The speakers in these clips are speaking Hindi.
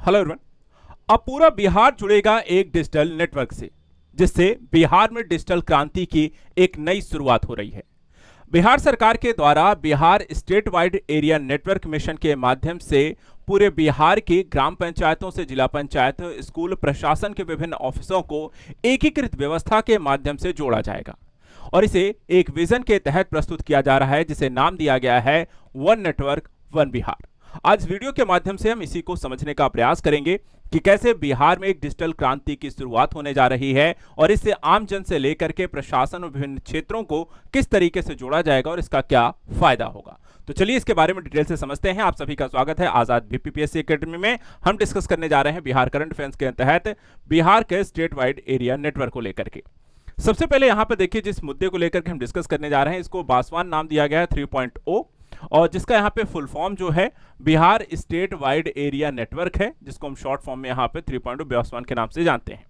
Hello everyone. अब पूरा बिहार जुड़ेगा एक डिजिटल नेटवर्क से, जिससे बिहार में डिजिटल क्रांति की एक नई शुरुआत हो रही है। बिहार सरकार के द्वारा Bihar state wide area network mission के माध्यम से पूरे बिहार की ग्राम पंचायतों से जिला पंचायत, स्कूल प्रशासन के विभिन्न ऑफिसों को एकीकृत व्यवस्था के माध्यम से जोड़ा जाएगा और इसे एक विजन के तहत प्रस्तुत किया जा रहा है, जिसे नाम दिया गया है वन नेटवर्क वन बिहार। आज वीडियो के माध्यम से हम इसी को समझने का प्रयास करेंगे कि कैसे बिहार में एक डिजिटल क्रांति की शुरुआत होने जा रही है और इससे आम जन से लेकर के प्रशासन और विभिन्न क्षेत्रों को किस तरीके से जोड़ा जाएगा और इसका क्या फायदा होगा। तो चलिए इसके बारे में डिटेल से समझते हैं। आप सभी का स्वागत है आजाद बीपीपीएससी एकेडमी में। हम डिस्कस करने जा रहे हैं बिहार करंट अफेयर्स के तहत बिहार के स्टेट वाइड एरिया नेटवर्क को लेकर के। सबसे पहले यहाँ पर देखिए, जिस मुद्दे को लेकर के हम डिस्कस करने जा रहे हैं, इसको बासवान नाम दिया गया है 3.0 और जिसका यहाँ पे फुल फॉर्म जो है Bihar state wide area network है, जिसको हम शॉर्ट फॉर्म में यहाँ पे 3.0 बासवान के नाम से जानते हैं।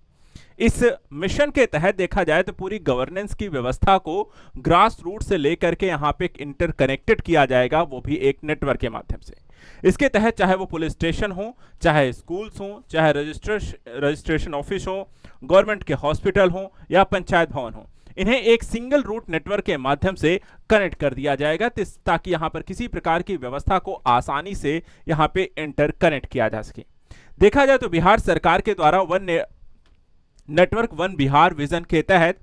इस मिशन के तहत देखा जाए तो पूरी गवर्नेंस की व्यवस्था को ग्रास रूट से लेकर के यहाँ पे इंटरकनेक्टेड किया जाएगा, वो भी एक नेटवर्क के माध्यम से। इसके तहत चाहे वो पुलिस स्टेशन हो, चाहे स्कूल्स हो, चाहे रजिस्ट्रेशन ऑफिस हो, गवर्नमेंट के हॉस्पिटल हो या पंचायत भवन हो, इन्हें एक सिंगल रूट नेटवर्क के माध्यम से कनेक्ट कर दिया जाएगा ताकि यहां पर किसी प्रकार की व्यवस्था को आसानी से यहां पे इंटर कनेक्ट किया जा सके। देखा जाए तो बिहार सरकार के द्वारा नेटवर्क वन बिहार विजन के तहत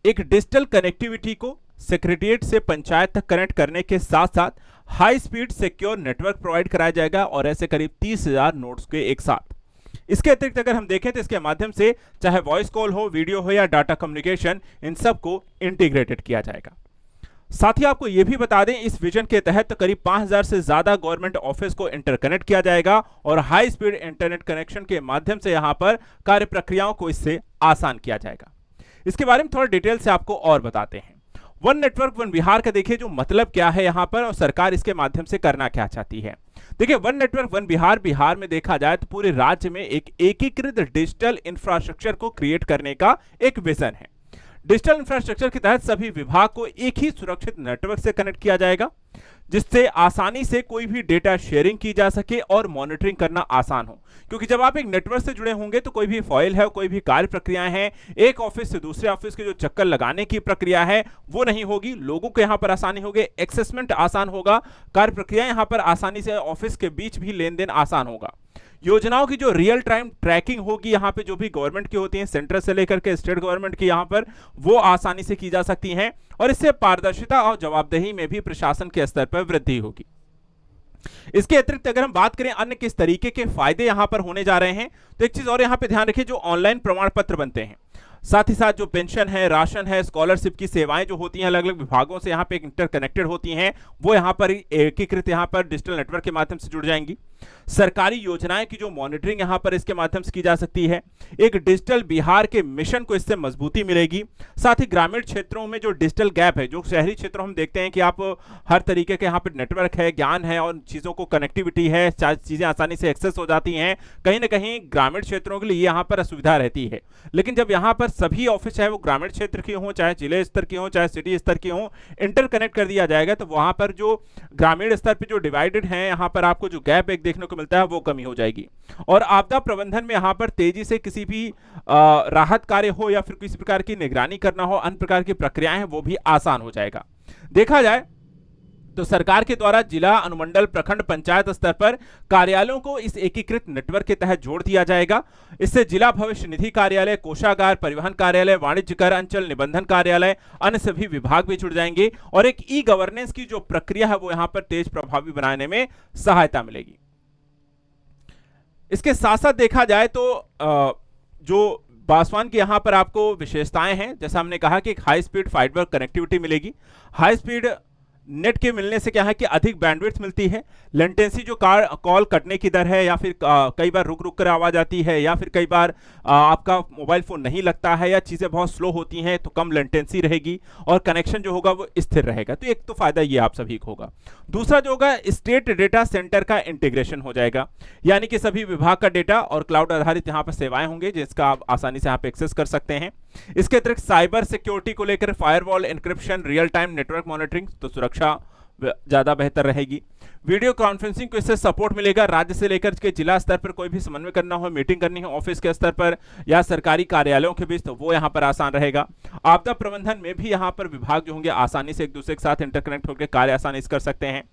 एक डिजिटल कनेक्टिविटी को सेक्रेटरिएट से पंचायत तक कनेक्ट करने के साथ साथ high speed secure network provide कराया जाएगा और ऐसे करीब 30,000 नोड्स के एक साथ। इसके अतिरिक्त अगर हम देखें तो इसके माध्यम से चाहे वॉइस कॉल हो, वीडियो हो या डाटा कम्युनिकेशन, इन सब को इंटीग्रेटेड किया जाएगा। साथ ही आपको यह भी बता दें, इस विजन के तहत करीब 5,000 से ज्यादा गवर्नमेंट ऑफिस को इंटरकनेक्ट किया जाएगा और हाई स्पीड इंटरनेट कनेक्शन के माध्यम से यहां पर कार्य प्रक्रियाओं को इससे आसान किया जाएगा। इसके बारे में थोड़ा डिटेल से आपको और बताते हैं। वन नेटवर्क वन बिहार का देखिए जो मतलब क्या है यहां पर और सरकार इसके माध्यम से करना क्या चाहती है। देखिए, वन नेटवर्क वन बिहार में देखा जाए तो पूरे राज्य में एक एकीकृत डिजिटल इंफ्रास्ट्रक्चर को क्रिएट करने का एक विजन है। डिजिटल इंफ्रास्ट्रक्चर के तहत सभी विभाग को एक ही सुरक्षित नेटवर्क से कनेक्ट किया जाएगा, जिससे आसानी से कोई भी डेटा शेयरिंग की जा सके और मॉनिटरिंग करना आसान हो। क्योंकि जब आप एक नेटवर्क से जुड़े होंगे तो कोई भी फाइल है, कोई भी कार्य प्रक्रियाएं हैं, एक ऑफिस से दूसरे ऑफिस के जो चक्कर लगाने की प्रक्रिया है वो नहीं होगी। लोगों को यहां पर आसानी होगी, एक्सेसमेंट आसान होगा, कार्य प्रक्रियाएं यहां पर आसानी से ऑफिस के बीच भी लेन देन आसान होगा। योजनाओं की जो रियल टाइम ट्रैकिंग होगी यहाँ पे जो भी गवर्नमेंट की होती हैं, सेंट्रल से लेकर के स्टेट गवर्नमेंट की, यहाँ पर वो आसानी से की जा सकती हैं और इससे पारदर्शिता और जवाबदेही में भी प्रशासन के स्तर पर वृद्धि होगी। इसके अतिरिक्त अगर हम बात करें अन्य किस तरीके के फायदे यहां पर होने जा रहे हैं, तो एक चीज और यहां पे ध्यान रखिए, जो ऑनलाइन प्रमाण पत्र बनते हैं, साथ ही साथ जो पेंशन है, राशन है, स्कॉलरशिप की सेवाएं जो होती हैं अलग अलग विभागों से यहां पे इंटरकनेक्टेड होती हैं, वो यहां पर एकीकृत यहां पर डिजिटल नेटवर्क के माध्यम से जुड़ जाएंगी। सरकारी योजनाएं की जो मॉनिटरिंग यहां पर इसके माध्यम से की जा सकती है। एक डिजिटल बिहार के मिशन को इससे मजबूती मिलेगी। साथ ही ग्रामीण क्षेत्रों में जो डिजिटल गैप है, जो शहरी क्षेत्रों हम देखते हैं कि आप हर तरीके के यहाँ पर नेटवर्क है, ज्ञान है और चीजों को कनेक्टिविटी है, चीजें आसानी से एक्सेस हो जाती हैं, कहीं ना कहीं ग्रामीण क्षेत्रों के लिए यहाँ पर असुविधा रहती है। लेकिन जब यहाँ पर सभी ऑफिस चाहे वो ग्रामीण क्षेत्र की हो, चाहे जिले स्तर की हो, चाहे सिटी स्तर की हो, इंटरकनेक्ट कर दिया जाएगा तो वहां पर जो ग्रामीण स्तर पर जो डिवाइडेड है, यहाँ पर आपको जो गैप एक देखने को मिलता है वो कमी हो जाएगी और आपदा प्रबंधन में यहां पर तेजी से किसी भी राहत कार्य हो या फिर किसी प्रकार की निगरानी करना हो, अन्य प्रकार की प्रक्रियाएं हैं वो भी आसान हो जाएगा। देखा जाए तो सरकार के द्वारा जिला, अनुमंडल, प्रखंड, पंचायत स्तर पर कार्यालयों को इस एकीकृत नेटवर्क के तहत जोड़ दिया जाएगा। इससे जिला भविष्य निधि कार्यालय, कोषागार, परिवहन कार्यालय, वाणिज्य कर अंचल, निबंधन कार्यालय, अन्य सभी विभाग भी जुड़ जाएंगे और एक ई गवर्नेंस की जो प्रक्रिया है वो यहां पर तेज प्रभावी बनाने में सहायता मिलेगी। इसके साथ साथ देखा जाए तो जो बासवान की यहां पर आपको विशेषताएं हैं, जैसा हमने कहा कि एक हाई स्पीड फाइबर कनेक्टिविटी मिलेगी। हाई स्पीड नेट के मिलने से क्या है कि अधिक बैंडविड्थ मिलती है। लेटेंसी जो कॉल कटने की दर है या फिर कई बार रुक रुक कर आवाज आती है या फिर कई बार आपका मोबाइल फोन नहीं लगता है या चीजें बहुत स्लो होती हैं तो कम लेटेंसी रहेगी और कनेक्शन जो होगा वो स्थिर रहेगा। तो एक तो फायदा ये आप सभी को होगा। दूसरा जो होगा, स्टेट डेटा सेंटर का इंटीग्रेशन हो जाएगा, यानी कि सभी विभाग का डेटा और क्लाउड आधारित यहाँ पर सेवाएं होंगे जिसका आप आसानी से यहाँ पे एक्सेस कर सकते हैं। इसके अतिरिक्त साइबर सिक्योरिटी को लेकर firewall, encryption, real time network monitoring, तो सुरक्षा ज्यादा बेहतर रहेगी। वीडियो कॉन्फ्रेंसिंग को इससे सपोर्ट मिलेगा। राज्य से लेकर के जिला स्तर पर कोई भी समन्वय करना हो, मीटिंग करनी हो ऑफिस के स्तर पर या सरकारी कार्यालयों के बीच, तो वो यहाँ पर आसान रहेगा। आपदा प्रबंधन में भी यहाँ पर विभाग जो होंगे आसानी से एक दूसरे के साथ इंटरकनेक्ट होकर कार्य आसानी से कर सकते हैं।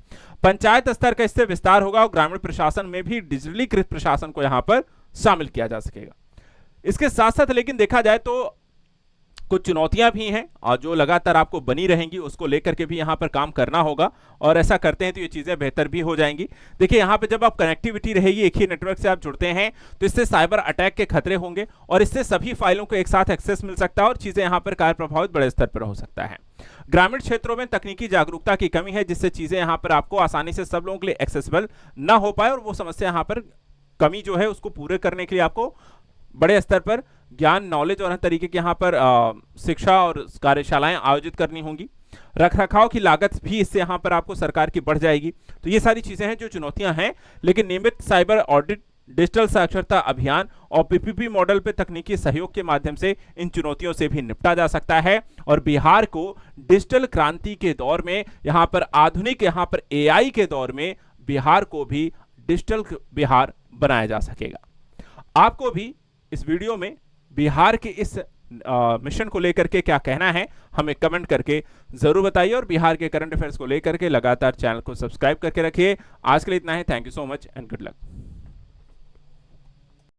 पंचायत स्तर का इससे विस्तार होगा और ग्रामीण प्रशासन में भी डिजिटलीकृत प्रशासन को यहाँ पर शामिल किया जा सकेगा। इसके साथ साथ लेकिन देखा जाए तो कुछ चुनौतियां भी हैं और जो लगातार आपको बनी रहेंगी उसको लेकर के भी यहां पर काम करना होगा, और ऐसा करते हैं तो ये चीजें बेहतर भी हो जाएंगी। देखिए यहां पे जब आप कनेक्टिविटी रहेगी, एक ही नेटवर्क से आप जुड़ते हैं, तो इससे साइबर अटैक के खतरे होंगे और इससे सभी फाइलों को एक साथ एक्सेस मिल सकता है और चीजें यहां पर कार्य प्रभावित बड़े स्तर पर हो सकता है। ग्रामीण क्षेत्रों में तकनीकी जागरूकता की कमी है, जिससे चीजें यहां पर आपको आसानी से सब लोगों के लिए एक्सेसिबल ना हो पाए, और वो समस्या यहां पर कमी जो है उसको पूरे करने के लिए आपको बड़े स्तर पर ज्ञान, नॉलेज और हर तरीके की यहाँ पर शिक्षा और कार्यशालाएं आयोजित करनी होंगी। रखरखाव की लागत भी इससे यहाँ पर आपको सरकार की बढ़ जाएगी। तो ये सारी चीजें हैं जो चुनौतियां हैं, लेकिन नियमित साइबर ऑडिट, डिजिटल साक्षरता अभियान और पीपीपी मॉडल पे तकनीकी सहयोग के माध्यम से इन चुनौतियों से भी निपटा जा सकता है और बिहार को डिजिटल क्रांति के दौर में, यहाँ पर आधुनिक, यहाँ पर एआई के दौर में बिहार को भी डिजिटल बिहार बनाया जा सकेगा। आपको भी इस वीडियो में बिहार के इस मिशन को लेकर के क्या कहना है, हमें कमेंट करके जरूर बताइए और बिहार के करंट अफेयर्स को लेकर के लगातार चैनल को सब्सक्राइब करके रखिए। आज के लिए इतना है। Thank you so much and good luck.